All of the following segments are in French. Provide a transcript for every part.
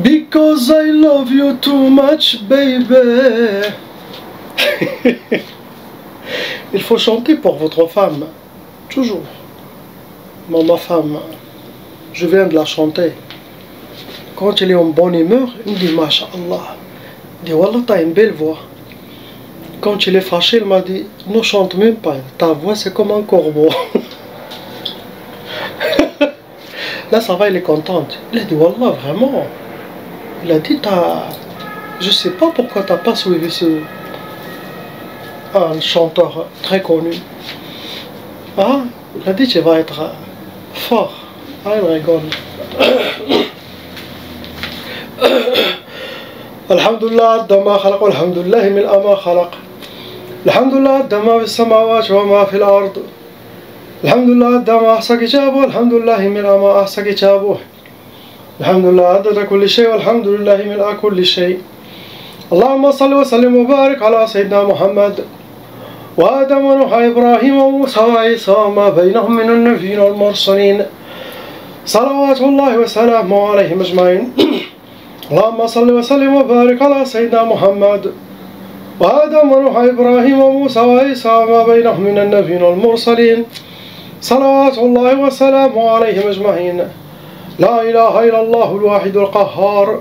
Because I love you too much, baby. Il faut chanter pour votre femme, toujours. Moi, ma femme, je viens de la chanter. Quand elle est en bonne humeur, elle me dit Masha'Allah. Elle dit Wallah, t'as une belle voix. Quand elle est fâchée, elle m'a dit ne chante même pas, ta voix c'est comme un corbeau. Là, ça va, elle est contente. Elle a dit Wallah, vraiment. Il a dit je sais pas pourquoi t'as pas suivi un chanteur très connu. Ah, il a dit tu vas être fort. Ah, il rigole. Alhamdulillah عد ما خلق والحمد لله ملء ما خلق الحمد لله عد ما في السماوات وما في الأرض الحمد لله عد ما أحصى كتابه والحمد لله ملء ما أحصى كتابه الحمد لله عدد كل شيء والحمد لله ملء كل شيء اللهم صل وسلم وبارك على سيدنا محمد وآدم ونوح إبراهيم وموسى وعيسى وما بينهم من النبيين والمرسلين صلوات الله وسلامه عليهم أجمعين اللهم صل وسلم وبارك على سيدنا محمد وآدم ونوح إبراهيم وموسى وعيسى وما بينهم من النبيين والمرسلين صلوات الله وسلامه عليهم أجمعين لا إله إلا الله الواحد القهار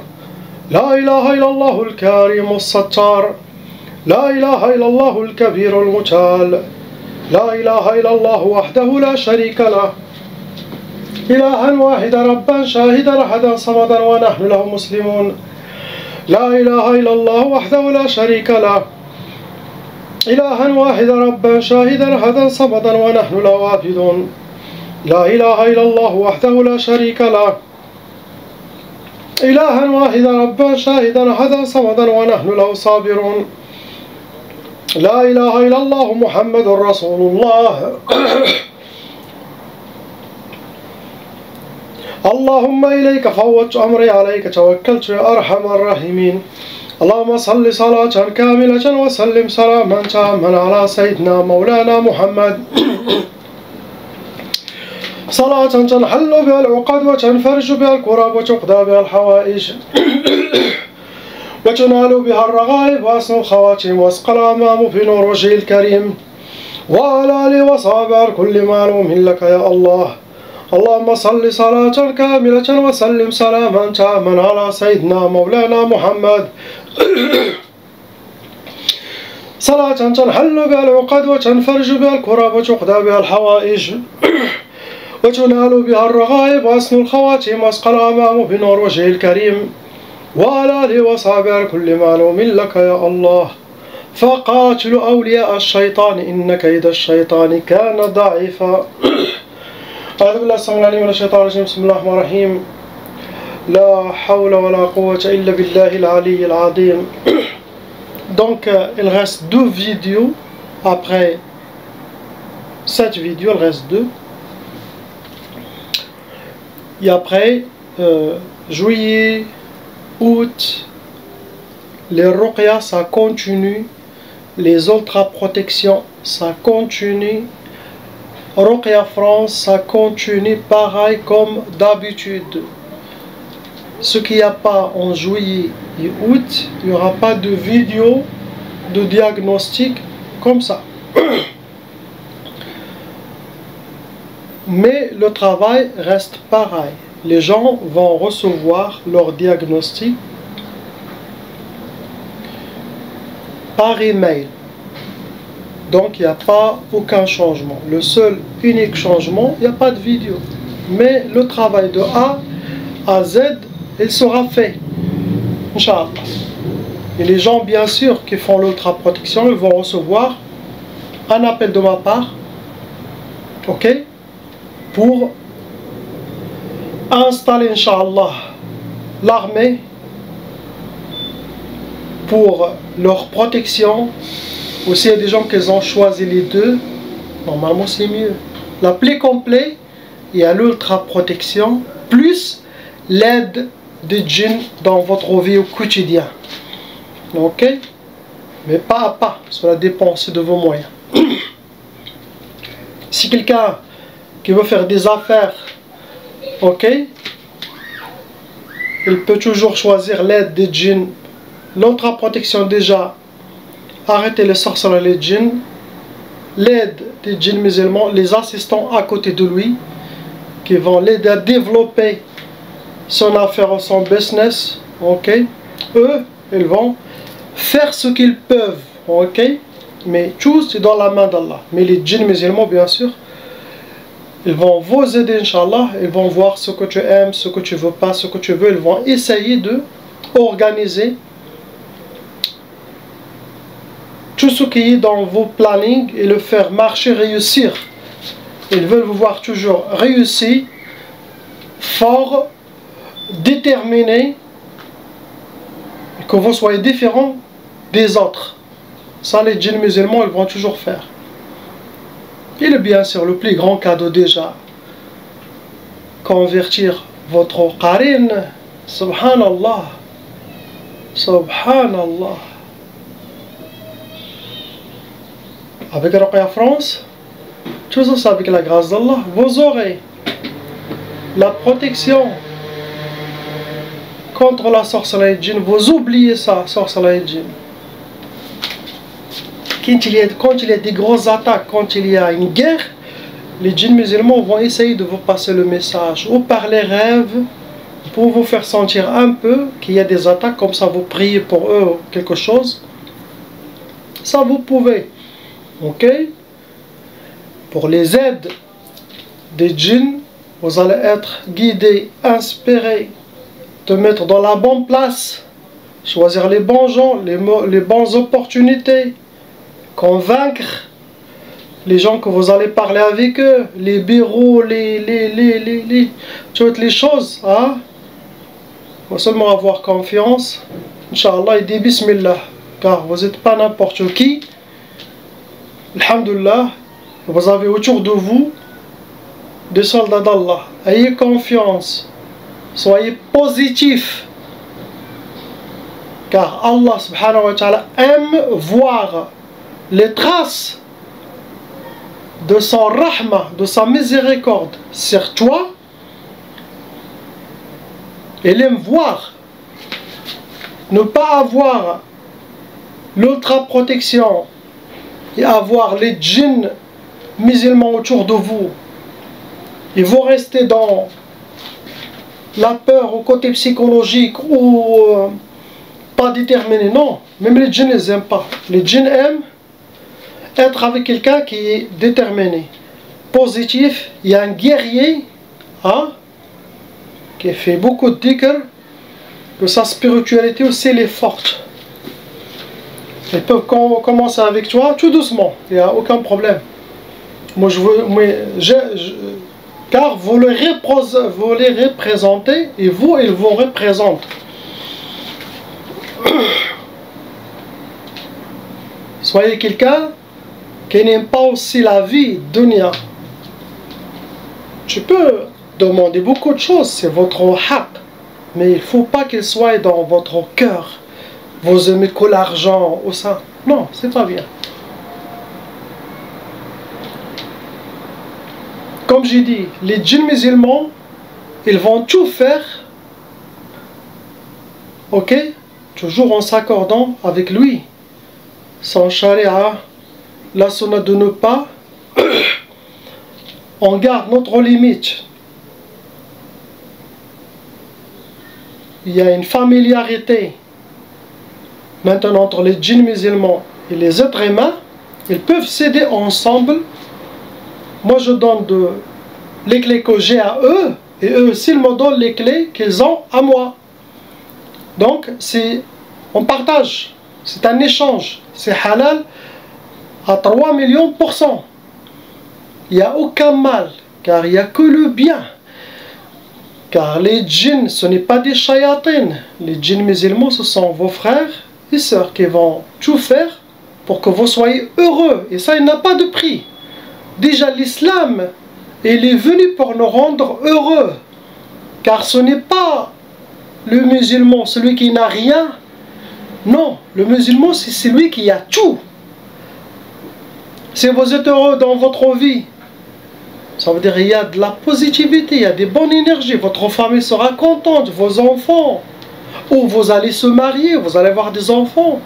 لا إله إلا الله الكريم الستار لا إله إلا الله الكبير المتعال لا إله إلا الله وحده لا شريك له إلها واحدا ربا شاهدا أحدا صمدا ونحن له مسلمون لا إله إلا الله وحده لا شريك له إلها واحدا ربا شاهدا أحدا صمدا ونحن له عابدون لا إله إلا الله وحده لا شريك له إلها واحدا ربا شاهدا أحدا صمدا ونحن له صابرون لا إله إلا الله محمد رسول الله اللهم إليك فوضت أمري عليك توكلت يا أرحم الراحمين اللهم صل صلاة كاملة وسلم سلاما تاما على سيدنا مولانا محمد صلاة تنحل بها العقد وتنفرج بها الكرب وتقضى بها الحوائج وتنال بها الرغائب وأسن الخواتيم واسقى الأمام في نور وجهه الكريم وعلى آله وصحبه كل معلوم لك يا الله اللهم صل صلاة كاملة وسلم سلاما تاما على سيدنا مولانا محمد صلاة تنحل بها العقد وتنفرج بها الكرب وتقضى بها الحوائج وتنال بها الرغائب وأسن الخواتيم واسقى الأمام بنور وجهه الكريم وعلى آله وصحبه كل معلوم لك يا الله فقاتل أولياء الشيطان إن كيد الشيطان كان ضعيفا أعوذ بالله السميع العليم من الشيطان الرجيم بسم الله الرحمن الرحيم لا حول ولا قوة إلا بالله العلي العظيم. Donc il reste 2 vidéos après cette vidéo, il reste 2. Et après juillet, août, les ruqya ça continue, les ultra-protections ça continue, Ruqya France ça continue pareil comme d'habitude. Ce qu'il n'y a pas en juillet et août, il n'y aura pas de vidéo de diagnostic comme ça. Mais le travail reste pareil. Les gens vont recevoir leur diagnostic par email. Donc il n'y a pas aucun changement. Le seul unique changement, il n'y a pas de vidéo. Mais le travail de A à Z, il sera fait. Inch'Allah. Et les gens bien sûr qui font l'ultra-protection, ils vont recevoir un appel de ma part. Ok? Pour installer, Inch'Allah, l'armée pour leur protection. Aussi, il y a des gens qui ont choisi les deux. Normalement, c'est mieux. L'appli complet, il y a l'ultra-protection, plus l'aide des djinns dans votre vie au quotidien. Ok? Mais pas à pas, cela dépend aussi de vos moyens. Si quelqu'un qui veut faire des affaires, ok, il peut toujours choisir l'aide des djinns. L'autre protection déjà, arrêter les sorceleurs, les djinns, l'aide des djinns musulmans, les assistants à côté de lui, qui vont l'aider à développer son affaire ou son business, ok. Eux, ils vont faire ce qu'ils peuvent, ok. Mais tout c'est dans la main d'Allah. Mais les djinns musulmans, bien sûr, ils vont vous aider, Inch'Allah. Ils vont voir ce que tu aimes, ce que tu veux pas, ce que tu veux. Ils vont essayer de organiser tout ce qui est dans vos plannings et le faire marcher, réussir. Ils veulent vous voir toujours réussi, fort, déterminé, et que vous soyez différent des autres. Ça, les djinns musulmans, ils vont toujours faire. Il est bien sûr le plus grand cadeau déjà. Convertir votre qarine. Subhanallah. Subhanallah. Avec Ruqya France, tout ça avec la grâce d'Allah, vous aurez la protection contre la sorcellerie djinn. Vous oubliez ça, sorcellerie djinn. Quand il y a des grosses attaques, quand il y a une guerre, les djinns musulmans vont essayer de vous passer le message, ou par les rêves, pour vous faire sentir un peu qu'il y a des attaques, comme ça vous priez pour eux ou quelque chose. Ça vous pouvez, ok. Pour les aides des djinns, vous allez être guidé, inspiré, te mettre dans la bonne place, choisir les bons gens, les bonnes opportunités, convaincre les gens que vous allez parler avec eux, les bureaux, toutes les choses, hein? Il faut seulement avoir confiance, Inch'Allah, et dit Bismillah, car vous n'êtes pas n'importe qui. Alhamdulillah, vous avez autour de vous des soldats d'Allah. Ayez confiance, soyez positifs, car Allah subhanahu wa ta'ala aime voir les traces de son rahma, de sa miséricorde sur toi. Il aime voir ne pas avoir l'ultra protection et avoir les djinns musulmans autour de vous. Ils vont rester dans la peur au côté psychologique ou pas déterminé. Non, même les djinns les aiment pas. Les djinns aiment être avec quelqu'un qui est déterminé, positif. Il y a un guerrier, hein, qui fait beaucoup de dhikr, que sa spiritualité aussi elle est forte. Ils peuvent commencer avec toi tout doucement, il n'y a aucun problème. Moi je veux, car vous les représentez et vous ils vous représentent. Soyez quelqu'un qui n'aime pas aussi la vie dunya. Tu peux demander beaucoup de choses, c'est votre haq, mais il ne faut pas qu'il soit dans votre cœur. Vous aimez que l'argent ou ça. Non, c'est pas bien. Comme j'ai dit, les djinns musulmans, ils vont tout faire, ok, toujours en s'accordant avec lui. Son charia, la sunna de ne pas, on garde notre limite. Il y a une familiarité maintenant entre les djinns musulmans et les êtres humains. Ils peuvent s'aider ensemble. Moi je donne les clés que j'ai à eux, et eux aussi ils me donnent les clés qu'ils ont à moi. Donc on partage, c'est un échange, c'est halal à 3 millions %. Il n'y a aucun mal, car il n'y a que le bien. Car les djinns, ce n'est pas des shayatines. Les djinns musulmans, ce sont vos frères et sœurs qui vont tout faire pour que vous soyez heureux. Et ça, il n'a pas de prix. Déjà, l'islam, il est venu pour nous rendre heureux. Car ce n'est pas le musulman, celui qui n'a rien. Non, le musulman, c'est celui qui a tout. Si vous êtes heureux dans votre vie, Ça veut dire qu'il y a de la positivité, il y a des bonnes énergies. Votre famille sera contente, vos enfants. Ou vous allez se marier, vous allez avoir des enfants.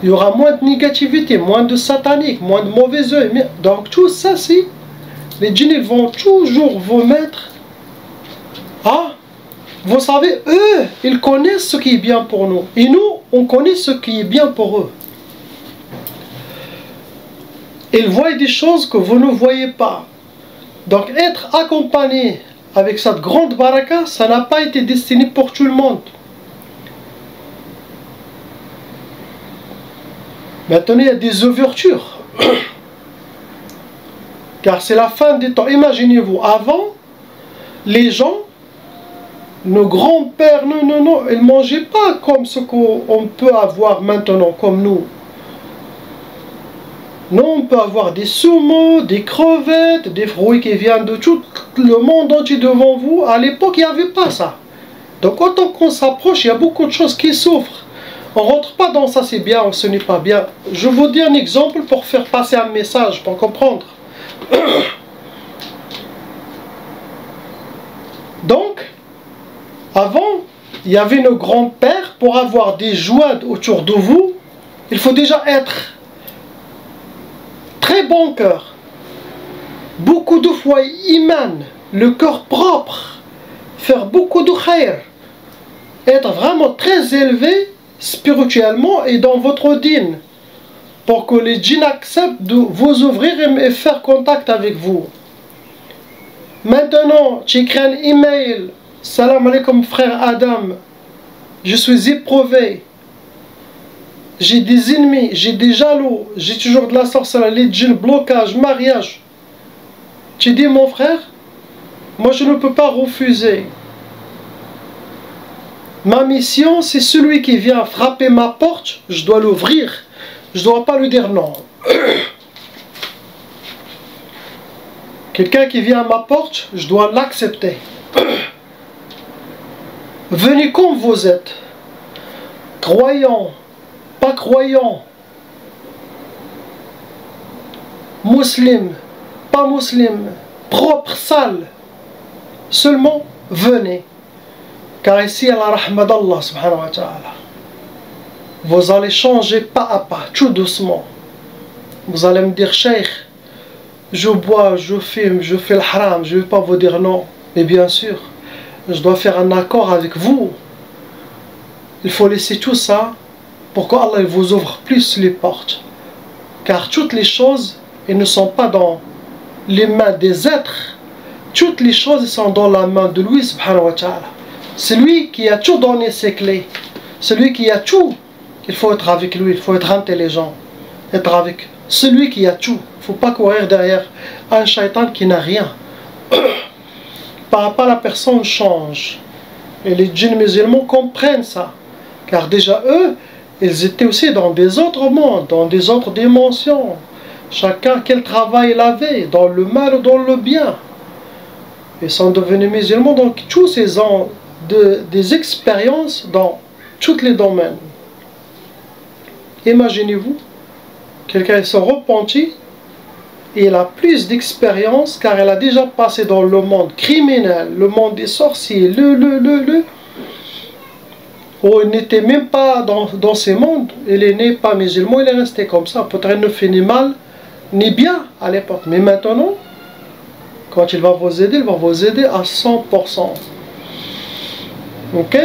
Il y aura moins de négativité, moins de satanique, moins de mauvais œil. Donc tout ça, si les djinns, ils vont toujours vous mettre. Ah, vous savez, eux, ils connaissent ce qui est bien pour nous. Et nous, on connaît ce qui est bien pour eux. Ils voient des choses que vous ne voyez pas. Donc être accompagné avec cette grande baraka, ça n'a pas été destiné pour tout le monde. Maintenant, il y a des ouvertures. Car c'est la fin des temps. Imaginez-vous, avant, les gens, nos grands-pères, non, ils ne mangeaient pas comme ce qu'on peut avoir maintenant, comme nous. Non, on peut avoir des saumons, des crevettes, des fruits qui viennent de tout le monde entier devant vous. À l'époque, il n'y avait pas ça. Donc, autant qu'on s'approche, il y a beaucoup de choses qui souffrent. On ne rentre pas dans ça, c'est bien ou ce n'est pas bien. Je vous dis un exemple pour faire passer un message, pour comprendre. Donc, avant, il y avait nos grands-pères. Pour avoir des joies autour de vous, il faut déjà être très bon cœur, beaucoup de foi iman, le cœur propre, faire beaucoup de khair, être vraiment très élevé spirituellement et dans votre dîne, pour que les djinns acceptent de vous ouvrir et faire contact avec vous. Maintenant, tu écris un email, salam alaikum frère Adam, je suis éprouvé. J'ai des ennemis, j'ai des jaloux, j'ai toujours de la sorcellerie, les djinns, blocage, mariage. Tu dis mon frère, moi je ne peux pas refuser. Ma mission, c'est celui qui vient frapper ma porte, je dois l'ouvrir. Je ne dois pas lui dire non. Quelqu'un qui vient à ma porte, je dois l'accepter. Venez comme vous êtes, croyants, pas croyants, musulmans, pas musulmans, propre, sale, seulement venez. Car ici, à la rahma d'Allah subhanahu wa ta'ala, vous allez changer pas à pas, tout doucement. Vous allez me dire, Cheikh, je bois, je fume, je fais le haram, je ne vais pas vous dire non. Mais bien sûr, je dois faire un accord avec vous. Il faut laisser tout ça pour qu'Allah vous ouvre plus les portes. Car toutes les choses, elles ne sont pas dans les mains des êtres. Toutes les choses sont dans la main de lui, subhanahu wa ta'ala. C'est lui qui a tout donné ses clés. C'est lui qui a tout. Il faut être avec lui, il faut être intelligent. Être avec celui qui a tout. Il ne faut pas courir derrière un shaitan qui n'a rien. Par rapport à la personne change. Et les djinns musulmans comprennent ça. Car déjà eux, ils étaient aussi dans des autres mondes, dans des autres dimensions. Chacun quel travail il avait, dans le mal ou dans le bien. Ils sont devenus musulmans, donc tous ces ans des expériences dans tous les domaines. Imaginez-vous, quelqu'un se repentit et il a plus d'expérience car il a déjà passé dans le monde criminel, le monde des sorciers, où il n'était même pas dans ces mondes. Il est né pas musulman, il est resté comme ça. Peut-être il ne fait ni mal ni bien à l'époque. Mais maintenant, quand il va vous aider à 100%. Ok?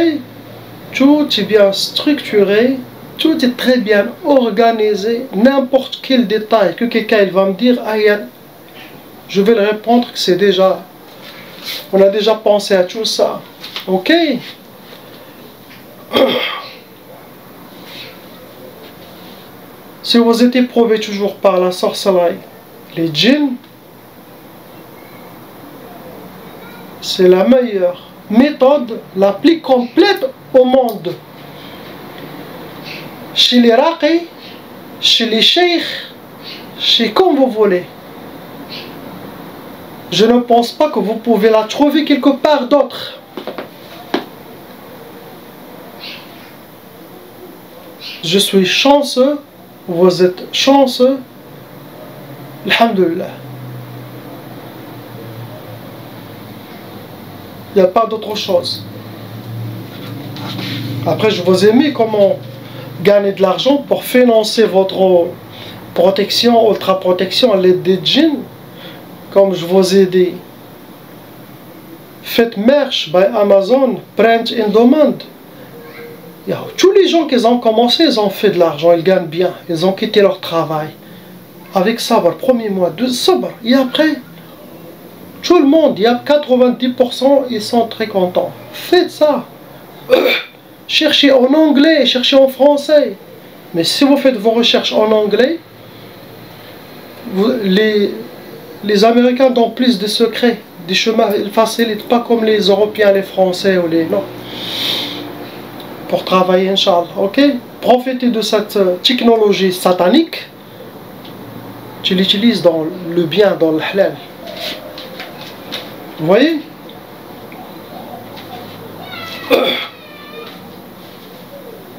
Tout est bien structuré, tout est très bien organisé. N'importe quel détail que quelqu'un va me dire, je vais le répondre que c'est déjà, on a déjà pensé à tout ça. Ok? Si vous êtes éprouvé toujours par la sorcellerie, les djinns, c'est la meilleure méthode, la plus complète au monde. Chez les raqis, chez les cheikhs, chez comme vous voulez. Je ne pense pas que vous pouvez la trouver quelque part d'autre. Je suis chanceux, vous êtes chanceux. Alhamdulillah. Il n'y a pas d'autre chose. Après, je vous ai mis comment gagner de l'argent pour financer votre protection, ultra-protection à l'aide des djinns. Comme je vous ai dit. Faites merch by Amazon, print in demand. Tous les gens qui ont commencé, ils ont fait de l'argent, ils gagnent bien, ils ont quitté leur travail. Avec sabr, premier mois, deux sabr, et après, tout le monde, il y a 90%, ils sont très contents. Faites ça. Cherchez en anglais, cherchez en français. Mais si vous faites vos recherches en anglais, les Américains donnent plus de secrets, des chemins, ils facilitent pas comme les Européens, les Français ou les... Non. Pour travailler, Inch'Allah, ok? Profitez de cette technologie satanique. Tu l'utilises dans le bien, dans le halal. Vous voyez?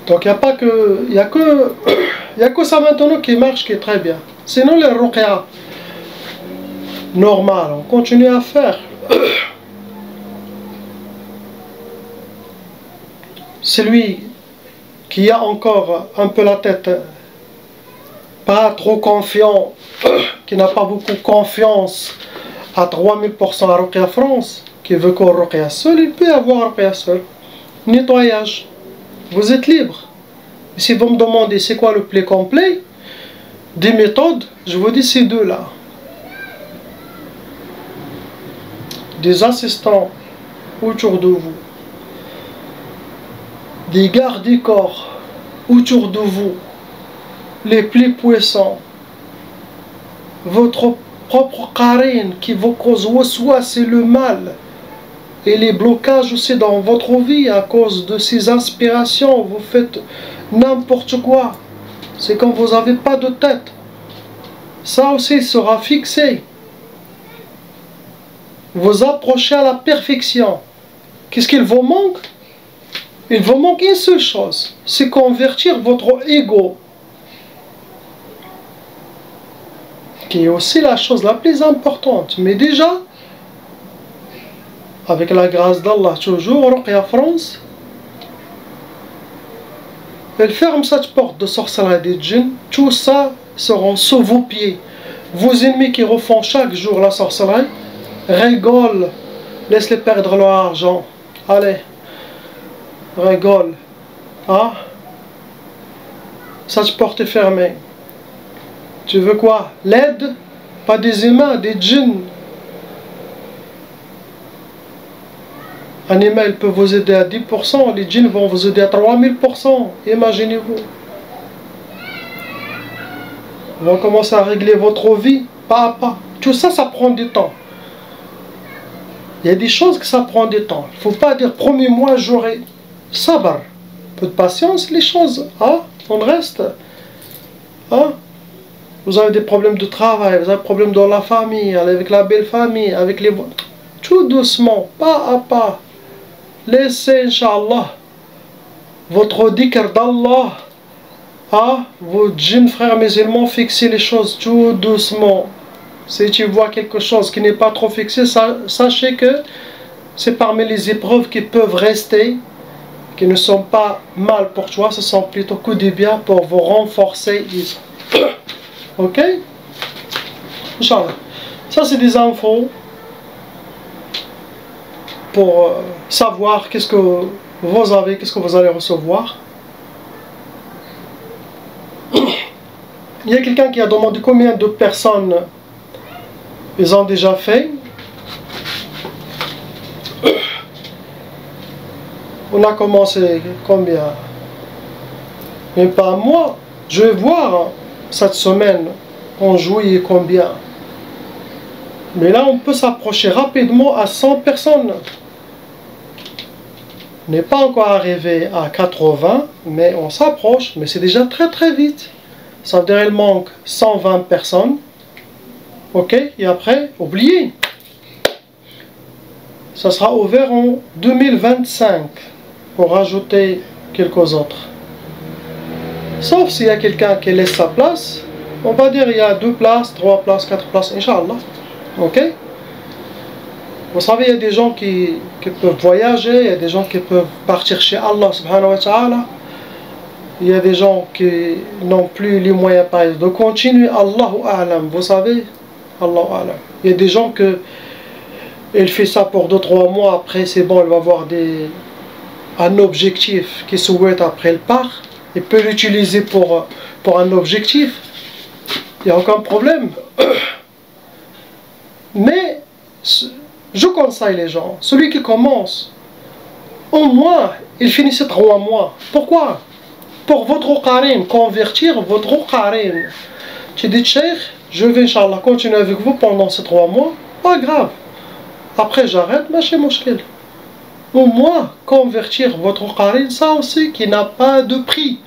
Donc il y a que ça maintenant qui marche, qui est très bien. Sinon les ruqya normal, on continue à faire. Celui qui a encore un peu la tête pas trop confiant, qui n'a pas beaucoup confiance à 3000% à Ruqya France, qui veut qu'on Ruqya seul, il peut avoir Ruqya seul. Nettoyage. Vous êtes libre. Si vous me demandez c'est quoi le plus complet, des méthodes, je vous dis ces deux-là. Des assistants autour de vous. Des gardes du corps autour de vous. Les plus puissants. Votre propre qarine qui vous cause waswas, c'est le mal. Et les blocages aussi dans votre vie à cause de ces inspirations, vous faites n'importe quoi. C'est quand vous n'avez pas de tête. Ça aussi sera fixé. Vous approchez à la perfection. Qu'est-ce qu'il vous manque? Il vous manque une seule chose, c'est convertir votre ego, qui est aussi la chose la plus importante. Mais déjà, avec la grâce d'Allah, toujours, Ruqya France, elle ferme cette porte de sorcellerie des djinns. Tout ça sera sous vos pieds. Vos ennemis qui refont chaque jour la sorcellerie, rigolent, laisse-les perdre leur argent. Allez, rigole. Ah, cette porte est fermée. Tu veux quoi? L'aide? Pas des humains, des djinns. Un email peut vous aider à 10%, les djinns vont vous aider à 3000%. Imaginez-vous. Ils vont commencer à régler votre vie pas à pas. Tout ça, ça prend du temps. Il y a des choses que ça prend du temps. Il ne faut pas dire premier mois j'aurai sabr. Peu de patience, les choses. Ah, on reste. Ah, vous avez des problèmes de travail, vous avez des problèmes dans la famille, avec la belle famille, avec les... Tout doucement, pas à pas. Laissez, Inch'Allah, votre dhikr d'Allah, à vos djinns frères musulmans, fixer les choses tout doucement. Si tu vois quelque chose qui n'est pas trop fixé, sachez que c'est parmi les épreuves qui peuvent rester, qui ne sont pas mal pour toi, ce sont plutôt que des biens pour vous renforcer. Ok? Inch'Allah. Ça, c'est des infos pour savoir qu'est-ce que vous avez, qu'est-ce que vous allez recevoir. Il y a quelqu'un qui a demandé combien de personnes ils ont déjà fait. On a commencé combien? Mais pas moi. Je vais voir cette semaine en juillet combien. Mais là on peut s'approcher rapidement à 100 personnes. On n'est pas encore arrivé à 80, mais on s'approche, mais c'est déjà très très vite. Ça veut dire qu'il manque 120 personnes. Ok, et après, oubliez. Ça sera ouvert en 2025 pour rajouter quelques autres. Sauf s'il y a quelqu'un qui laisse sa place, on va dire il y a 2 places, 3 places, 4 places, Inch'Allah. Ok? Vous savez, il y a des gens qui peuvent voyager, il y a des gens qui peuvent partir chez Allah subhanahu wa ta'ala. Il y a des gens qui n'ont plus les moyens par exemple, de continuer. Allahu a'lam, vous savez, Allahu a'lam. Il y a des gens que elle fait ça pour 2-3 mois, après c'est bon, elle va avoir un objectif qui souhaite, après elle part. Elle peut l'utiliser pour un objectif. Il n'y a aucun problème. Mais je conseille les gens, celui qui commence, au moins, il finissait 3 mois. Pourquoi? Pour votre qarin, convertir votre qarin. Tu dis, Cheikh, je vais, Inch'Allah, continuer avec vous pendant ces 3 mois. Pas grave. Après, j'arrête, mais c'est mushkil. Au moins, convertir votre qarin, ça aussi, qui n'a pas de prix.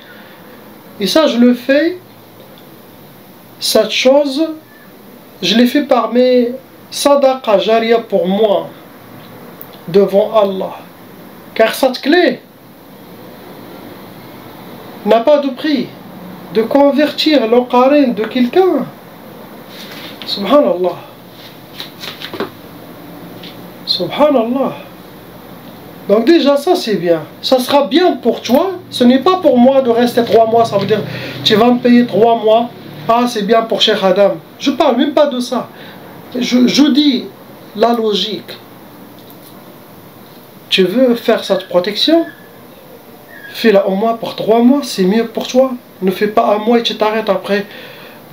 Et ça, je le fais. Cette chose, je l'ai fait par mes sadaqa jariya pour moi, devant Allah. Car cette clé n'a pas de prix. De convertir le qarin de quelqu'un. Subhanallah. Subhanallah. Donc déjà ça c'est bien. Ça sera bien pour toi. Ce n'est pas pour moi de rester 3 mois. Ça veut dire tu vas me payer 3 mois. Ah c'est bien pour Cheikh Adam. Je parle même pas de ça. Je dis la logique. Tu veux faire cette protection? Fais-la au moins pour 3 mois. C'est mieux pour toi. Ne fais pas 1 mois et tu t'arrêtes après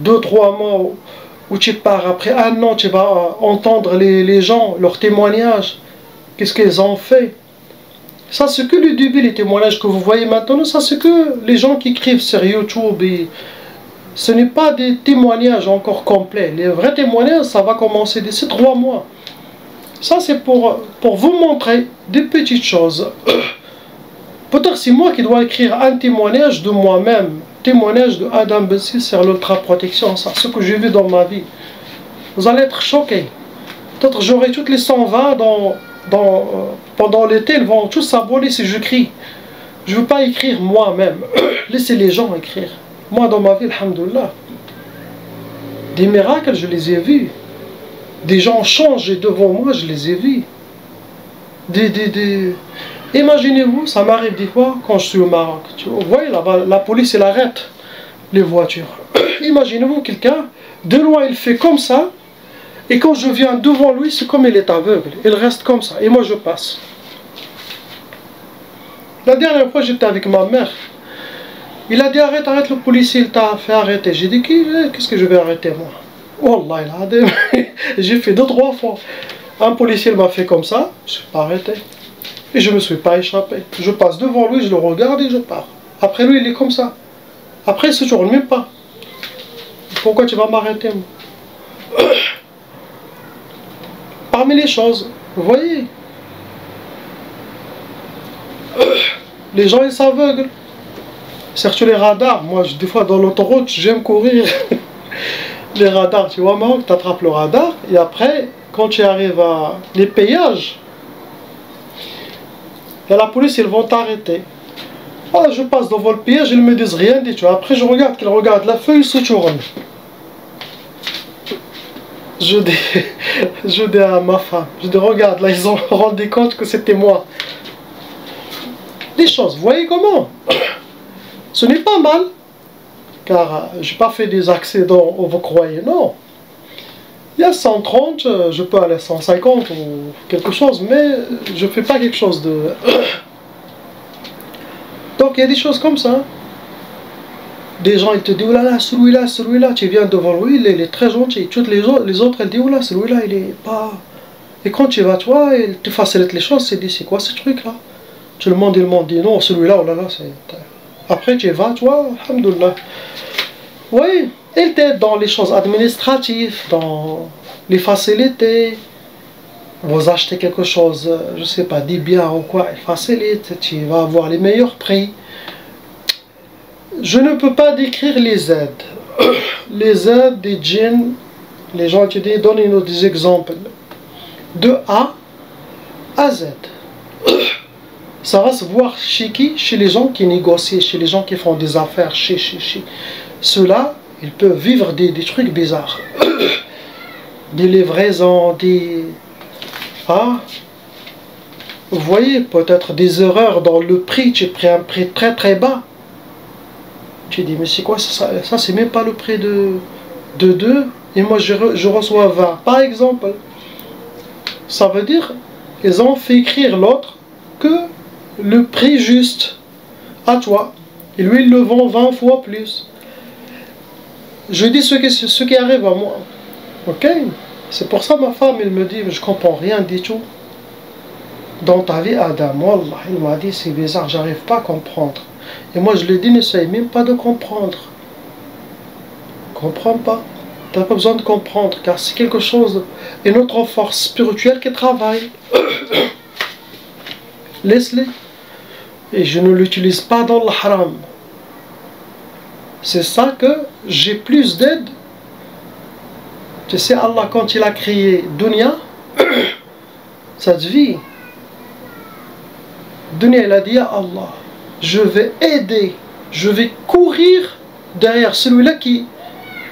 2-3 mois. Où tu pars après 1 an. Tu vas entendre les gens, leurs témoignages. Qu'est-ce qu'ils ont fait? Ça, c'est que le début, les témoignages que vous voyez maintenant, ça, c'est que les gens qui écrivent sur YouTube. Et ce n'est pas des témoignages encore complets. Les vrais témoignages, ça va commencer d'ici 3 mois. Ça, c'est pour vous montrer des petites choses. Peut-être c'est moi qui dois écrire un témoignage de moi-même. Témoignage de Adam Bessi sur l'ultra-protection. Ça, ce que j'ai vu dans ma vie. Vous allez être choqués. Peut-être j'aurai toutes les 120 pendant l'été, ils vont tous s'abonner si j'écris. Je ne veux pas écrire moi-même. Laissez les gens écrire. Moi, dans ma vie, alhamdoulilah, des miracles, je les ai vus. Des gens changés devant moi, je les ai vus. Imaginez-vous, ça m'arrive des fois quand je suis au Maroc. Vous voyez, là-bas, la police, elle arrête les voitures. Imaginez-vous quelqu'un, de loin, il fait comme ça. Et quand je viens devant lui, c'est comme il est aveugle. Il reste comme ça. Et moi, je passe. La dernière fois, j'étais avec ma mère. Il a dit, arrête, arrête, le policier, il t'a fait arrêter. J'ai dit, qu'est-ce que je vais arrêter, moi? Wallah, il a dit. J'ai fait 2-3 fois. Un policier m'a fait comme ça. Je ne suis pas arrêté. Et je ne me suis pas échappé. Je passe devant lui, je le regarde et je pars. Après lui, il est comme ça. Après, il se tourne même pas. Pourquoi tu vas m'arrêter, moi? Parmi les choses, vous voyez, les gens ils s'aveuglent. Surtout les radars. Moi, des fois dans l'autoroute, j'aime courir. Les radars, tu vois, Maroc, tu attrapes le radar. Et après, quand tu arrives à les péages, et la police, ils vont t'arrêter. Ah, je passe devant le péage, ils me disent rien du tout. Après, je regarde qu'ils regardent la feuille, ils se tournent. Je dis à ma femme, je dis regarde, là ils ont rendu compte que c'était moi. Les choses, vous voyez comment? Ce n'est pas mal, car je n'ai pas fait des accidents où vous croyez, non. Il y a 130, je peux aller à 150 ou quelque chose, mais je ne fais pas quelque chose de... Donc il y a des choses comme ça. Des gens ils te disent, oh là là, celui-là, tu viens devant lui, il est très gentil. Toutes les autres, elles disent, oh là, celui-là, il est pas... Et quand tu vas, toi, il te facilite les choses, c'est quoi ce truc-là? Tout le monde dit, non, celui-là, oh là là, c'est... Après, tu vas, toi, alhamdoulilah. Oui, il t'aide dans les choses administratives, dans les facilités. Vous achetez quelque chose, je sais pas, des biens ou quoi, il facilite, tu vas avoir les meilleurs prix. Je ne peux pas décrire les aides. Les aides des djinns, les gens qui disent, donnez-nous des exemples. De A à Z. Ça va se voir chez qui? Chez les gens qui négocient, chez les gens qui font des affaires, chez. Ceux-là, ils peuvent vivre des trucs bizarres. Des livraisons, des... Ah, vous voyez, peut-être des erreurs dans le prix, tu as pris un prix très très bas. Tu dis, mais c'est quoi ça? Ça c'est même pas le prix de 2, et moi je reçois 20. Par exemple, ça veut dire qu'ils ont fait écrire l'autre que le prix juste à toi. Et lui, il le vend 20 fois plus. Je dis ce qui arrive à moi. Ok? C'est pour ça ma femme, elle me dit, mais je comprends rien du tout. Dans ta vie, Adam, Wallah, il m'a dit, c'est bizarre, j'arrive pas à comprendre. Et moi, je lui dis, n'essaye même pas de comprendre. Comprends pas. Tu n'as pas besoin de comprendre, car c'est quelque chose, une autre force spirituelle qui travaille. Laisse-les. Et je ne l'utilise pas dans le haram. C'est ça que j'ai plus d'aide. Tu sais, Allah, quand il a créé Dunya, cette vie, Dunya, il a dit à Allah, je vais aider, je vais courir derrière celui-là qui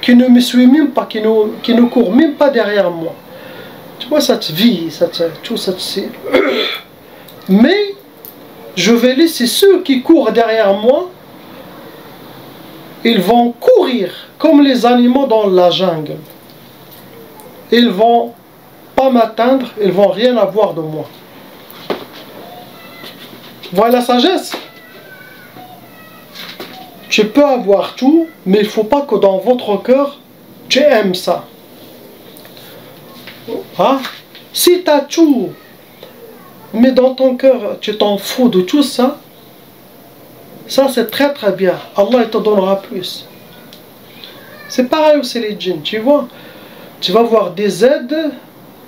ne me suit même pas, qui ne court même pas derrière moi. Tu vois cette vie, tout cette... Mais je vais laisser ceux qui courent derrière moi, ils vont courir comme les animaux dans la jungle. Ils vont pas m'atteindre, ils vont rien avoir de moi. Voilà la sagesse. Tu peux avoir tout, mais il ne faut pas que dans votre cœur, tu aimes ça. Hein? Si tu as tout, mais dans ton cœur, tu t'en fous de tout ça, ça c'est très très bien. Allah il te donnera plus. C'est pareil aussi les djinns, tu vois. Tu vas voir des aides,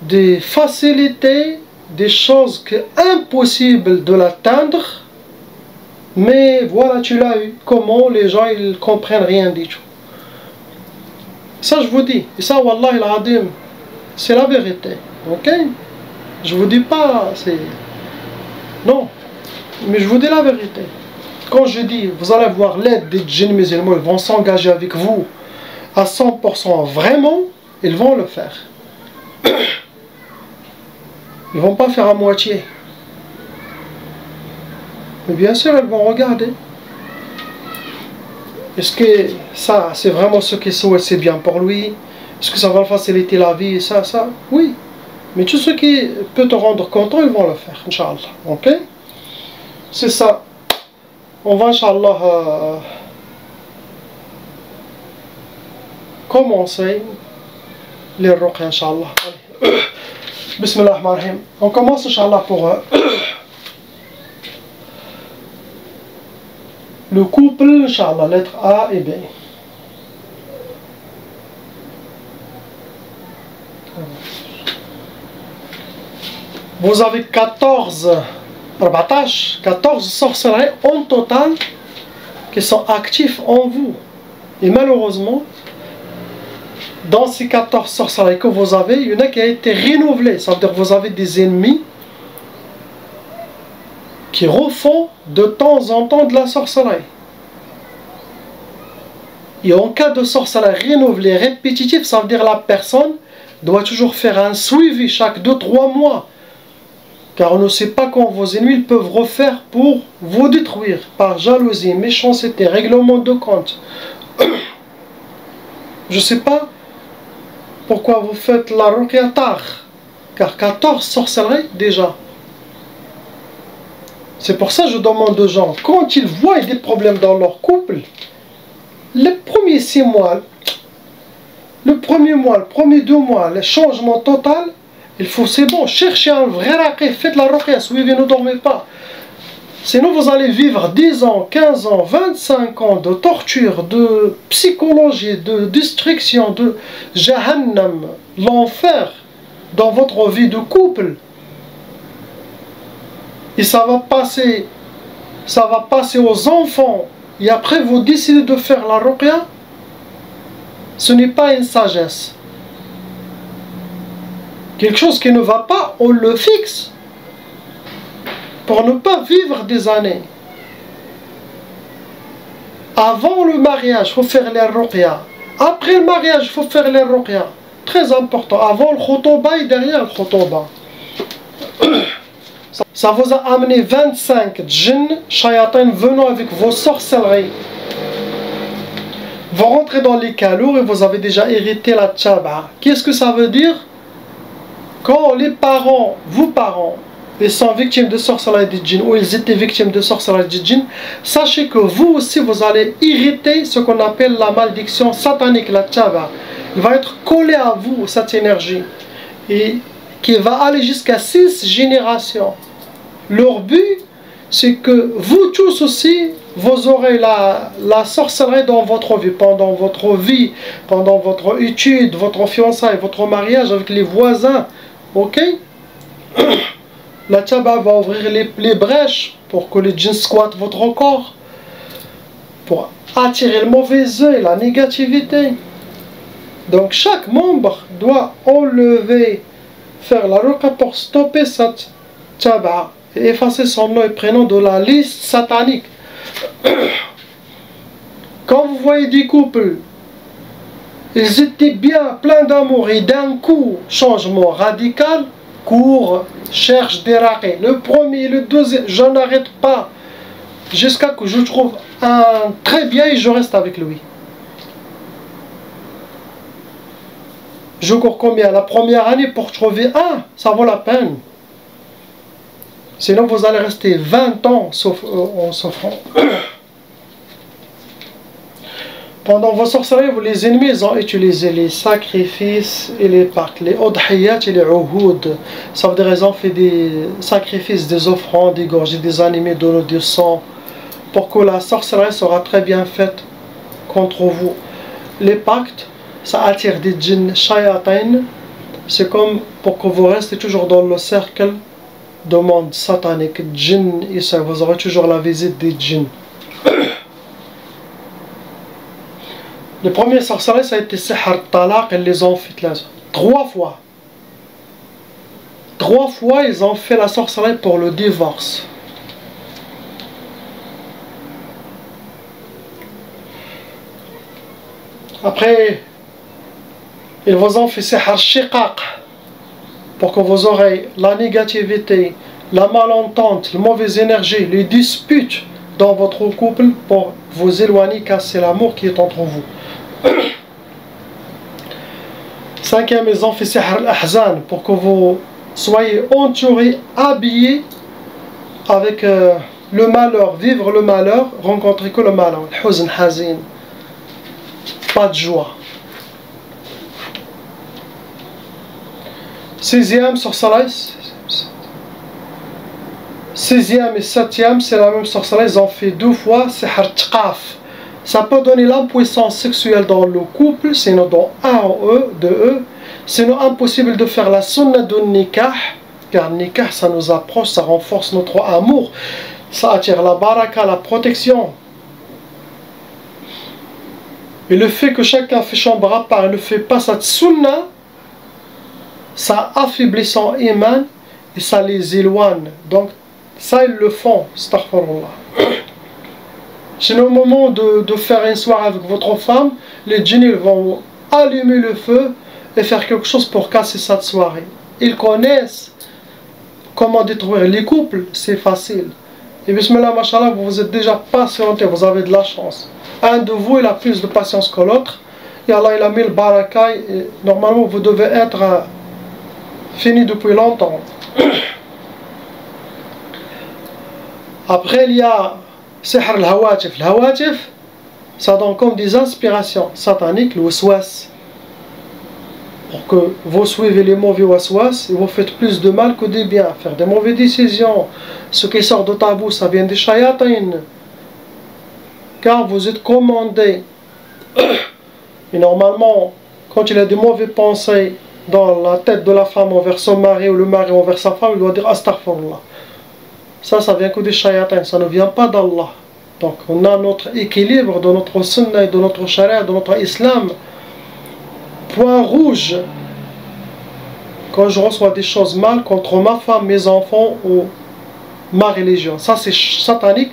des facilités, des choses que impossible de l'atteindre. Mais voilà, tu l'as eu. Comment les gens ils comprennent rien du tout. Ça je vous dis. Et ça, Wallah al-Adim, c'est la vérité. Ok? Je vous dis pas, c'est... Non. Mais je vous dis la vérité. Quand je dis, vous allez voir l'aide des djinns musulmans, ils vont s'engager avec vous à 100%. Vraiment, ils vont le faire. Ils vont pas faire à moitié. Mais bien sûr, elles vont regarder. Est-ce que ça, c'est vraiment ce qu'il souhaite, c'est bien pour lui? Est-ce que ça va faciliter la vie? Ça, oui. Mais tout ce qui peut te rendre content, ils vont le faire, Inch'Allah. Ok? C'est ça. On va, Inch'Allah, commencer les ruqya, Inch'Allah. Bismillah ar-Rahman ar-Rahim. On commence, Inch'Allah, pour... le couple, Inch'Allah, lettres A et B. Vous avez 14 sorcelleries en total qui sont actifs en vous. Et malheureusement, dans ces 14 sorcelleries que vous avez, il y en a qui a été renouvelée. Ça veut dire que vous avez des ennemis qui refont de temps en temps de la sorcellerie. Et en cas de sorcellerie renouvelée, répétitive, ça veut dire que la personne doit toujours faire un suivi chaque 2-3 mois. Car on ne sait pas quand vos ennemis peuvent refaire pour vous détruire par jalousie, méchanceté, règlement de compte. Je ne sais pas pourquoi vous faites la ruqya tard. Car 14 sorcelleries déjà. C'est pour ça que je demande aux gens, quand ils voient des problèmes dans leur couple, les premiers 6 mois, le premier mois, le premier 2 mois, le changement total, il faut, c'est bon, cherchez un vrai raqi, faites la ruqya, suivez, ne dormez pas. Sinon vous allez vivre 10 ans, 15 ans, 25 ans de torture, de psychologie, de destruction, de jahannam, l'enfer dans votre vie de couple. Et ça va passer aux enfants. Et après vous décidez de faire la ruqya. Ce n'est pas une sagesse. Quelque chose qui ne va pas, on le fixe. Pour ne pas vivre des années. Avant le mariage, il faut faire les ruqya. Après le mariage, il faut faire les ruqya. Très important. Avant le khotoba et derrière le khotoba. Ça vous a amené 25 djinns, shayatin venant avec vos sorcelleries. Vous rentrez dans les calours et vous avez déjà hérité la tchaba. Qu'est-ce que ça veut dire? Quand les parents, vos parents, ils sont victimes de sorcellerie des djinns ou ils étaient victimes de sorcellerie des djinns, sachez que vous aussi vous allez hériter ce qu'on appelle la malédiction satanique, la tchaba. Il va être collé à vous cette énergie et qui va aller jusqu'à 6 générations. Leur but, c'est que vous tous aussi, vous aurez la sorcellerie dans votre vie, pendant votre étude, votre fiançailles, votre mariage avec les voisins. Ok? La tchaba va ouvrir les brèches pour que les djinns squattent votre corps, pour attirer le mauvais œil, la négativité. Donc chaque membre doit enlever, faire la ruqa pour stopper cette tchaba et effacer son nom et prénom de la liste satanique. Quand vous voyez des couples, ils étaient bien, pleins d'amour et d'un coup, changement radical, cours, cherche des raqis. Le premier, le deuxième, je n'arrête pas jusqu'à que je trouve un très bien et je reste avec lui. Je cours combien? La première année pour trouver un, ça vaut la peine. Sinon vous allez rester 20 ans en souffrant. Pendant vos sorcelleries, les ennemis ils ont utilisé les sacrifices et les pactes, les udhiyat et les uhud. Ça veut dire qu'ils ont fait des sacrifices, des offrandes, égorgé des animaux, donné du sang, pour que la sorcellerie sera très bien faite contre vous. Les pactes, ça attire des djinns shayatin. C'est comme pour que vous restez toujours dans le cercle de monde satanique. Djinn, vous aurez toujours la visite des djinns. Les premiers sorcelleries, ça a été Sihr Talaq, ils les ont fait là. 3 fois. 3 fois, ils ont fait la sorcellerie pour le divorce. Après, ils vous ont fait Sihr Shiqaq, pour que vous aurez la négativité, la malentente, la mauvaise énergie, les disputes dans votre couple pour vous éloigner, casser l'amour qui est entre vous. 5e, ils ont fait Sihr al-Ahzan pour que vous soyez entourés, habillés avec le malheur, vivre le malheur, rencontrer que le malheur. Huzn hazin, pas de joie. 6e sorcellerie, 6e et 7e, c'est la même sorcellerie, ils ont fait 2 fois Sihr Tqaf. Ça peut donner l'impuissance sexuelle dans le couple, sinon dans un de eux. Sinon impossible de faire la sunna de nikah, car nikah ça nous approche, ça renforce notre amour, ça attire la baraka, la protection. Et le fait que chacun fait chambre à part et ne fait pas cette sunna, ça affaiblit son iman et ça les éloigne. Donc ça ils le font, astaghfirullah. Sinon au moment de faire une soirée avec votre femme, les djinns vont allumer le feu et faire quelque chose pour casser cette soirée. Ils connaissent comment détruire les couples, c'est facile. Et bismillah, mashallah, vous êtes déjà patienté, vous avez de la chance. Un de vous, il a plus de patience que l'autre. Et Allah, il a mis le baraka. Et normalement, vous devez être fini depuis longtemps. Après, il y a Sihr al-Hawatif. Le Hawatif, ça donne comme des inspirations sataniques, le waswas. Pour que vous suivez les mauvais waswas et vous faites plus de mal que de bien. Faire des mauvaises décisions. Ce qui sort de tabou, ça vient des shayatin. Car vous êtes commandé. Et normalement, quand il y a des mauvaises pensées dans la tête de la femme envers son mari ou le mari envers sa femme, il doit dire astaghfirullah. Ça vient que des shayatins, ça ne vient pas d'Allah. Donc on a notre équilibre de notre sunna, de notre sharia, de notre islam. Point rouge, quand je reçois des choses mal contre ma femme, mes enfants ou ma religion. Ça c'est satanique,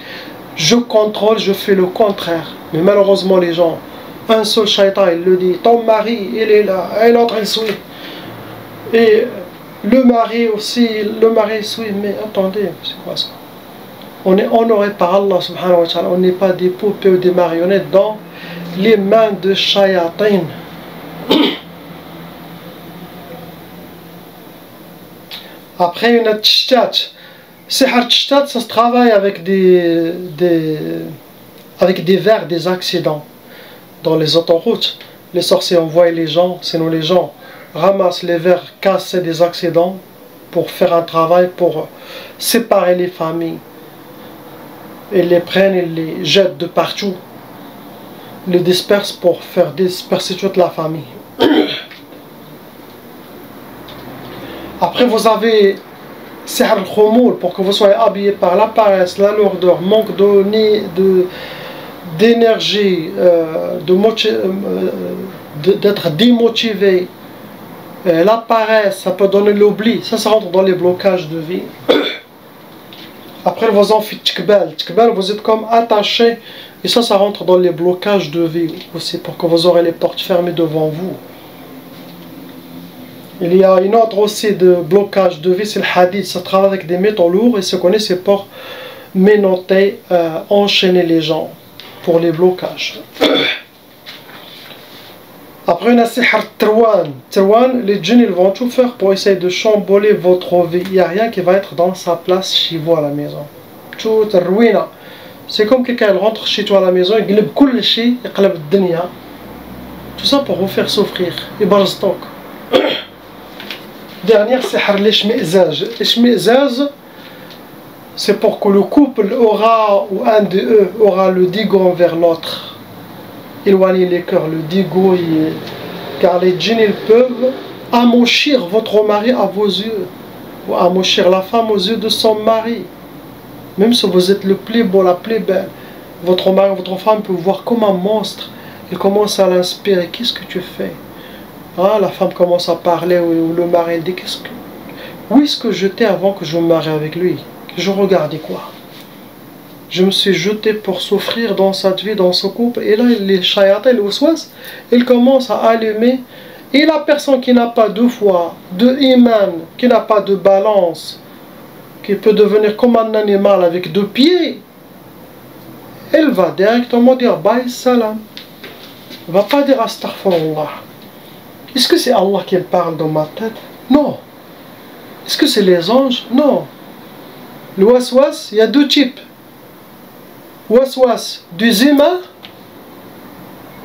je contrôle, je fais le contraire. Mais malheureusement les gens, un seul shaitan il le dit, ton mari il est là, et l'autre il suit. Et Le mari aussi, oui, mais attendez, c'est quoi ça? On est honoré par Allah subhanahu wa ta'ala, on n'est pas des poupées ou des marionnettes dans les mains de shayatin. Après une tchtat, sihar tchtat, ça se travaille avec des vers, des accidents. Dans les autoroutes, les sorciers envoient les gens, sinon les gens ramassent les vers, cassent des accidents pour faire un travail, pour séparer les familles. Ils les prennent, ils les jettent de partout, les dispersent pour faire disperser toute la famille. Après vous avez sihr al-khumul, pour que vous soyez habillés par la paresse, la lourdeur, manque d'énergie, d'être démotivé. La paresse, ça peut donner l'oubli, ça rentre dans les blocages de vie. Après vous en faites tkbal, vous êtes comme attaché, et ça rentre dans les blocages de vie aussi, pour que vous aurez les portes fermées devant vous. Il y a une autre aussi de blocage de vie, c'est le hadith, ça travaille avec des métaux lourds, et se connaît, c'est pour ménoter, enchaîner les gens, pour les blocages. Après une sihr Terwan, les djinns ils vont tout faire pour essayer de chambouler votre vie. Il n'y a rien qui va être dans sa place chez vous à la maison. Tout ruina. C'est comme quelqu'un rentre chez toi à la maison, il glib كل شيء, يقلب الدنيا. Tout ça pour vous faire souffrir. يبرزطوك. Dernière sihr l'ishmi'zaj. L'ishmi'zaj, c'est pour que le couple aura, ou un de eux aura le dégoût envers l'autre. Éloigner les cœurs, le dégoût, car les djinns ils peuvent amochir votre mari à vos yeux, ou amochir la femme aux yeux de son mari. Même si vous êtes le plus beau, la plus belle, votre mari, votre femme peut vous voir comme un monstre. Il commence à l'inspirer. Qu'est-ce que tu fais? Ah, la femme commence à parler, ou le mari dit où est-ce que j'étais avant que je me marie avec lui? Je regardais quoi? Je me suis jeté pour souffrir dans cette vie, dans ce couple. Et là, les shayatins, les waswas, ils commencent à allumer. Et la personne qui n'a pas de foi, de iman, qui n'a pas de balance, qui peut devenir comme un animal avec deux pieds, elle va directement dire Bye salam. Elle ne va pas dire astaghfirullah. Est-ce que c'est Allah qui parle dans ma tête? Non. Est-ce que c'est les anges? Non. Le waswas, il y a deux types. Waswas des humains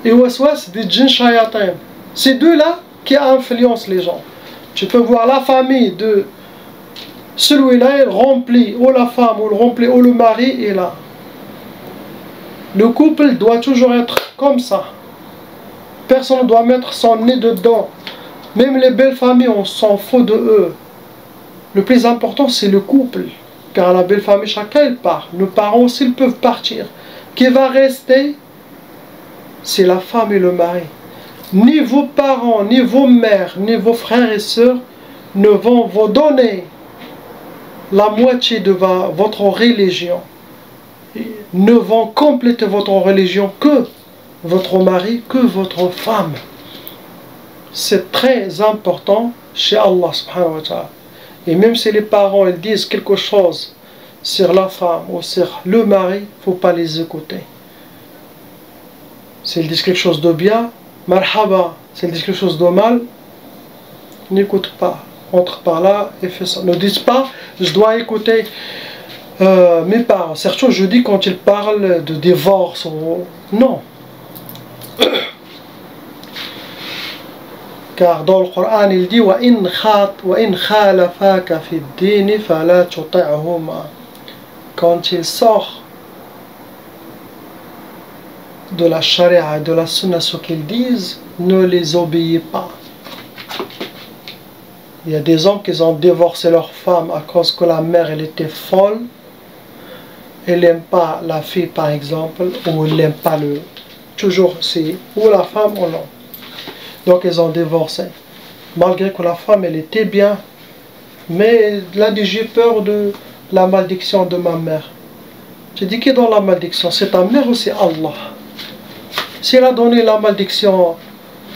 et waswas des djinns shayatin. C'est deux-là qui influencent les gens. Tu peux voir la famille de celui-là, il remplit, ou la femme, ou le remplit, ou le mari est là. Le couple doit toujours être comme ça. Personne ne doit mettre son nez dedans. Même les belles familles, on s'en fout de eux. Le plus important, c'est le couple. Car la belle famille, chacun il part. Nos parents aussi ils peuvent partir. Qui va rester? C'est la femme et le mari. Ni vos parents, ni vos mères, ni vos frères et sœurs ne vont vous donner la moitié de votre religion. Ne vont compléter votre religion que votre mari, que votre femme. C'est très important chez Allah subhanahu wa ta'ala. Et même si les parents ils disent quelque chose sur la femme ou sur le mari, il ne faut pas les écouter. S'ils disent quelque chose de bien, marhaba. S'ils disent quelque chose de mal, n'écoute pas. Entre par là et fais ça. Ne dites pas, je dois écouter mes parents. Surtout, je dis quand ils parlent de divorce. Non. Car dans le Coran, il dit وَإِنْ خَالَفَاكَ فِي الدِّينِ فَلَا تُطِعْهُمَا. Quand il sort de la charia et de la sunna, ce qu'ils disent, ne les obéis pas. Il y a des hommes qui ont divorcé leur femme à cause que la mère elle était folle. Elle n'aime pas la fille par exemple, ou elle n'aime pas le... Toujours c'est ou la femme ou non. Donc ils ont divorcé. Malgré que la femme elle était bien. Mais elle a dit j'ai peur de la malédiction de ma mère. J'ai dit qui est dans la malédiction? C'est ta mère ou c'est Allah? Si elle a donné la malédiction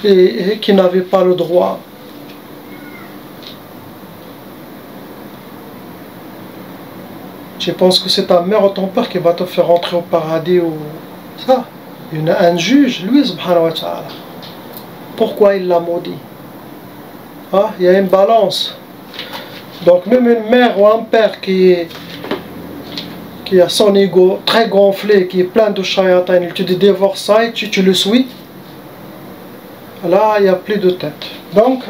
et qui n'avait pas le droit, Tu penses que c'est ta mère ou ton père qui va te faire entrer au paradis ou ça. Il y en a un juge, lui, subhanahu wa ta'ala. Pourquoi il l'a maudit? Ah, il y a une balance. Donc même une mère ou un père qui a son ego très gonflé, qui est plein de shayatin, il te dit dévore ça et tu le suis. Là, il n'y a plus de tête. Donc,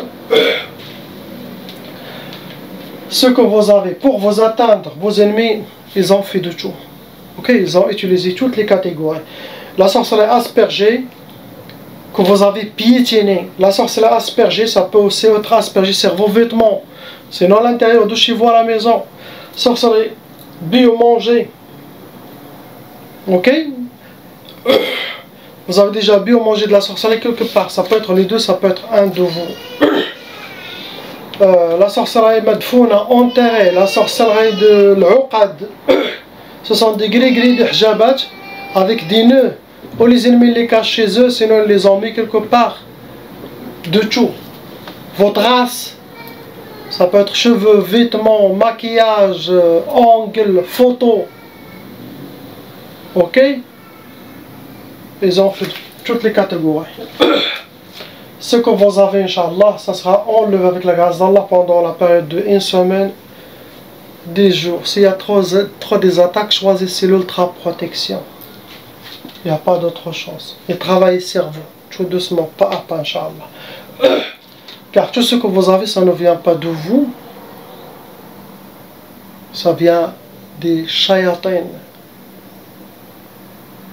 ce que vous avez pour vous atteindre, vos ennemis, ils ont fait de tout. Ok, ils ont utilisé toutes les catégories. La sorcellerie aspergée, que vous avez piétiné. La sorcellerie aspergée, ça peut aussi être aspergé sur vos vêtements. Sinon, à l'intérieur de chez vous à la maison. Sorcellerie bio-mangée. Ok? Vous avez déjà bio-mangé de la sorcellerie quelque part. Ça peut être les deux, ça peut être un de vous. La sorcellerie madfouna, enterrée. La sorcellerie de l'uqad. Ce sont des gris-gris de hijabat avec des nœuds. Ou les ennemis les cachent chez eux, sinon ils les ont mis quelque part. De tout. Votre race, ça peut être cheveux, vêtements, maquillage, ongles, photos. Ok? Ils ont fait toutes les catégories. Ce que vous avez, Inch'Allah, ça sera enlevé avec la grâce d'Allah pendant la période de 1 semaine, 10 jours. S'il y a trop des attaques, choisissez l'ultra protection. Il n'y a pas d'autre chance. Et travaillez sur vous, tout doucement, pas à pas, Inch'Allah. Car tout ce que vous avez, ça ne vient pas de vous. Ça vient des shayatins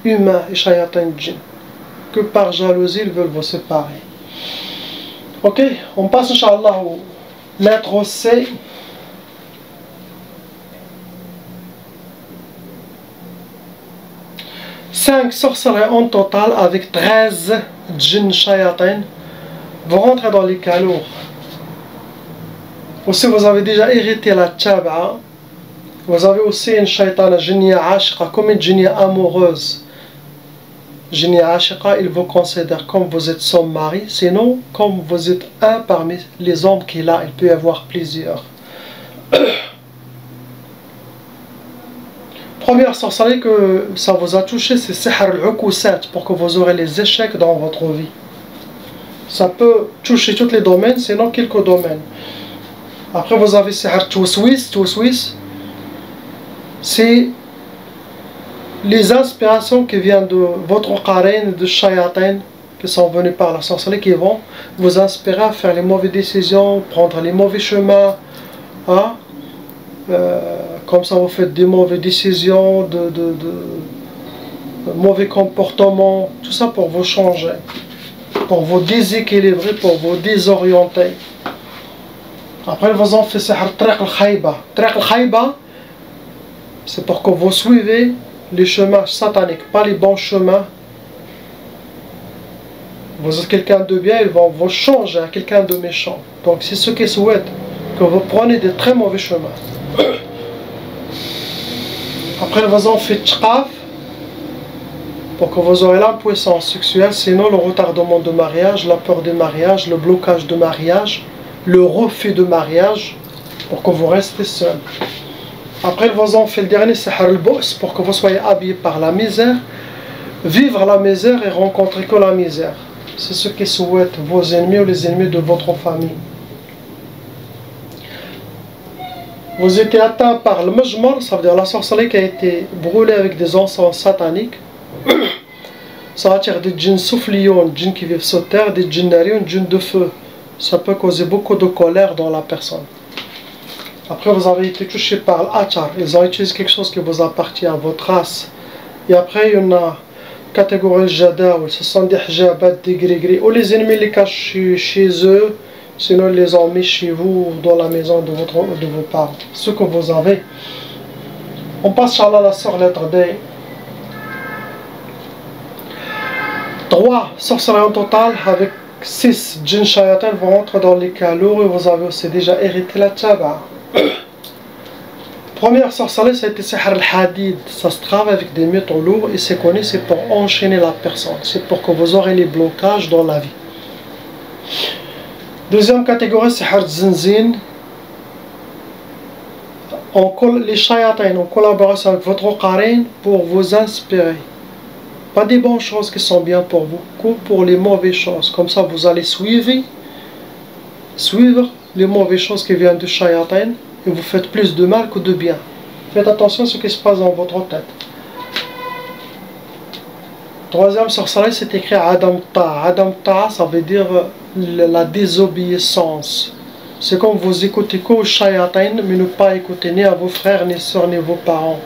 humains et shayatins djinn. Que par jalousie, ils veulent vous séparer. Ok, on passe, Inch'Allah, au lettre C. Cinq sorcelleries en total avec 13 djinns shayatin. Vous rentrez dans les cas lourds. Aussi, vous avez déjà hérité la tchaba'a. Vous avez aussi une shaytana jinniya ashiqa, comme une jinniya amoureuse. Jinniya ashiqa, il vous considère comme vous êtes son mari, sinon comme vous êtes un parmi les hommes qu'il a, il peut y avoir plusieurs. Première sorcellerie que ça vous a touché, c'est sihr al-ukusat, pour que vous aurez les échecs dans votre vie. Ça peut toucher tous les domaines, sinon quelques domaines. Après, vous avez sihr touswis, c'est les inspirations qui viennent de votre qarin, de shayatin, qui sont venus par la sorcellerie, qui vont vous inspirer à faire les mauvaises décisions, prendre les mauvais chemins, hein? Comme ça vous faites des mauvaises décisions, de mauvais comportements, tout ça pour vous changer, pour vous déséquilibrer, pour vous désorienter. Après vous en faites sihr triq al-khayba. Triq al-khayba, c'est pour que vous suivez les chemins sataniques, pas les bons chemins. Vous êtes quelqu'un de bien, ils vont vous changer à quelqu'un de méchant. Donc c'est ceux qui souhaitent que vous preniez de très mauvais chemins. Après, vous en faites tchqaf pour que vous aurez l'impuissance sexuelle, sinon le retardement de mariage, la peur de mariage, le blocage de mariage, le refus de mariage, pour que vous restez seul. Après, vous en faites le dernier, c'est al-bous, pour que vous soyez habillé par la misère, vivre la misère et rencontrer que la misère. C'est ce qui souhaitent vos ennemis ou les ennemis de votre famille. Vous étiez atteint par le majmar, ça veut dire la sorcellerie qui a été brûlée avec des encens sataniques. Ça attire des djinns soufflions, des djinns qui vivent sur terre, des djinnarions, des djinns de feu. Ça peut causer beaucoup de colère dans la personne. Après, vous avez été touché par l'achar. Ils ont utilisé quelque chose qui vous appartient à votre race. Et après, il y en a catégorie jada, où ce sont des hijabat, des gris-gris, ou les ennemis les cachent chez eux. Sinon, ils les ont mis chez vous ou dans la maison de vos parents. Ce que vous avez. On passe, Inch'Allah, la sur lettre D. 3 sorcelleries en total avec 6 djinns shayatin vont rentrer dans les cas lourds et vous avez aussi déjà hérité la tchaba. Première sorcellerie, ça a été sihr al-hadid. Ça se travaille avec des métaux lourds et c'est connu, c'est pour enchaîner la personne. C'est pour que vous aurez les blocages dans la vie. Deuxième catégorie, c'est sihr zinzin. les shayatins en collaboration avec votre qarin pour vous inspirer. Pas des bonnes choses qui sont bien pour vous, que pour les mauvaises choses. Comme ça, vous allez suivre les mauvaises choses qui viennent du shayatin et vous faites plus de mal que de bien. Faites attention à ce qui se passe dans votre tête. Troisième sorcellerie, c'est écrit Adam Ta'a. Adam Ta'a, ça veut dire la désobéissance. C'est comme vous écoutez qu'au shayatin, mais ne pas écouter ni à vos frères, ni sœurs, ni vos parents.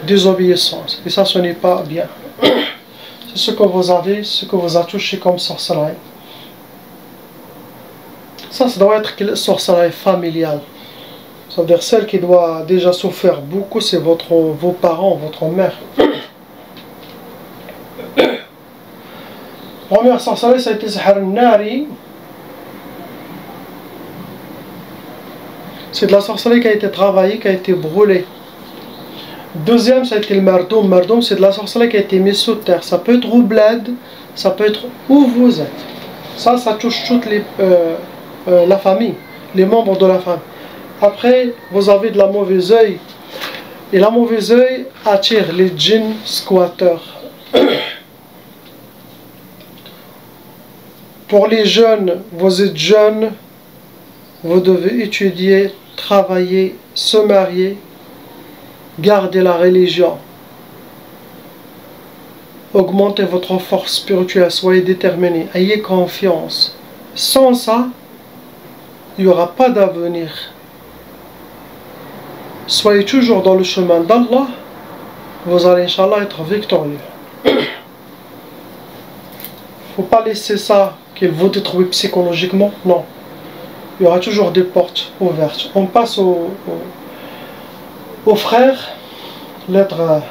Désobéissance. Et ça, ce n'est pas bien. C'est ce que vous avez, ce que vous avez touché comme sorcellerie. Ça doit être une sorcellerie familiale. Ça veut dire celle qui doit déjà souffrir beaucoup, c'est vos parents, votre mère. Première sorcellerie, ça a été Sihr al-Nari. C'est de la sorcellerie qui a été travaillée, qui a été brûlée. Deuxième, ça a été le Mardoum. Mardoum, c'est de la sorcellerie qui a été mise sous terre. Ça peut être au bled, ça peut être où vous êtes. Ça touche toute la famille, les membres de la famille. Après, vous avez de la mauvaise œil. Et la mauvaise œil attire les djinns squatteurs. Pour les jeunes, vous êtes jeunes, vous devez étudier, travailler, se marier, garder la religion, augmentez votre force spirituelle, soyez déterminés, ayez confiance. Sans ça, il n'y aura pas d'avenir. Soyez toujours dans le chemin d'Allah, vous allez, Inch'Allah, être victorieux. Il ne faut pas laisser ça, qu'il vous détruit psychologiquement, non. Il y aura toujours des portes ouvertes. On passe aux frères, l'être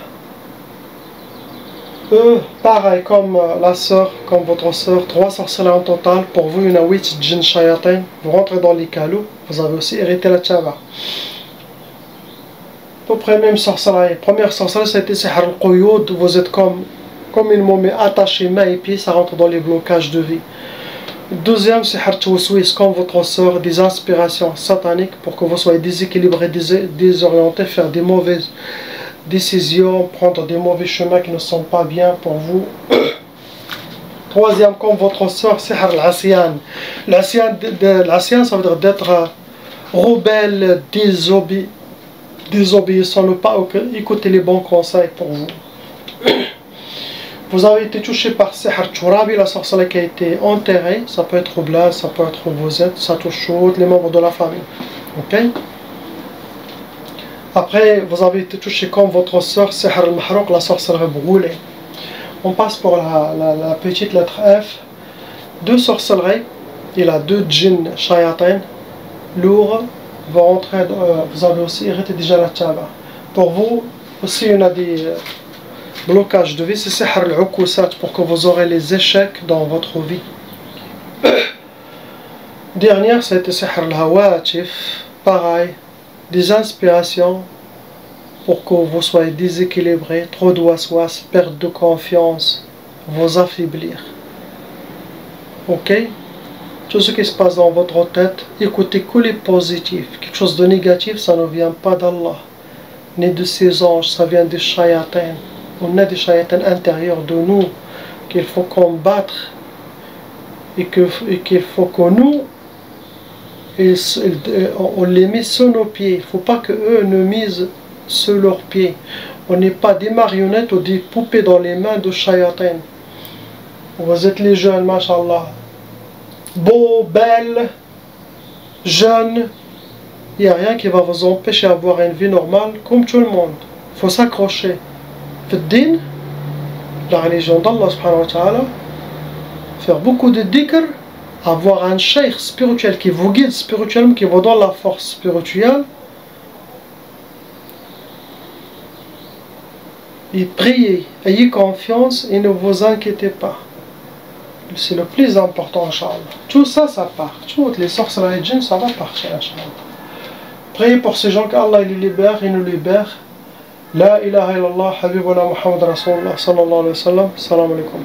eux, pareil comme la sœur, comme votre sœur, 3 sorcelleries en total. Pour vous, il y en a 8 djinns shayatin. Vous rentrez dans les calots, vous avez aussi hérité la tchaba. À peu près même sorcellerie. Première sorcellerie, ça a été Sihr al-Quyud. Vous êtes comme une momie attachée mains et pieds, ça rentre dans les blocages de vie. Deuxième, c'est Sihr Tawswis, comme votre sœur, des inspirations sataniques pour que vous soyez déséquilibrés, désorientés, faire des mauvaises décisions, prendre des mauvais chemins qui ne sont pas bien pour vous. Troisième, comme votre sœur, c'est Sihr al-Asyan. L'Asyan, ça veut dire d'être rebelle, désobéissant, ne pas écouter les bons conseils pour vous. Vous avez été touché par Sihr Turabi, la sorcellerie qui a été enterrée. Ça peut être au bled, ça peut être où vous êtes, ça touche tous les membres de la famille. Ok? Après, vous avez été touché comme votre sœur, Sihr al-Mahrouq, la sorcellerie brûlée. On passe pour la petite lettre F. 2 sorcelleries. Il a 2 djinns shayatin lourds. Vous avez aussi hérité déjà la tchaba. Pour vous, aussi, il y en a des blocage de vie, c'est Sihr al-Ukusat pour que vous aurez les échecs dans votre vie. Dernière, c'était Sihr al-Hawatif, pareil, des inspirations pour que vous soyez déséquilibrés, trop de waswas, perte de confiance, vous affaiblir. Ok? Tout ce qui se passe dans votre tête, écoutez que les positifs. Quelque chose de négatif, ça ne vient pas d'Allah, ni de ses anges, ça vient des shayatins. On a des shayatins intérieurs de nous qu'il faut combattre et qu'il faut que nous on les met sur nos pieds. Il ne faut pas qu'eux ne misent sur leurs pieds. On n'est pas des marionnettes ou des poupées dans les mains de shayatins. Vous êtes les jeunes, mashallah, beaux, belles, jeunes. Il n'y a rien qui va vous empêcher d'avoir une vie normale comme tout le monde. Il faut s'accrocher. Din, la religion d'Allah subhanahu wa ta'ala, faire beaucoup de dhikr, avoir un cheikh spirituel qui vous guide spirituellement, qui vous donne la force spirituelle, et priez, ayez confiance et ne vous inquiétez pas. C'est le plus important, Inch'Allah. Tout ça, ça part. Toutes les sorcelleries et djinns, ça va partir, Inch'Allah. Priez pour ces gens qu'Allah les libère et nous libère. لا إله إلا الله حبيبنا محمد رسول الله صلى الله عليه وسلم. السلام عليكم.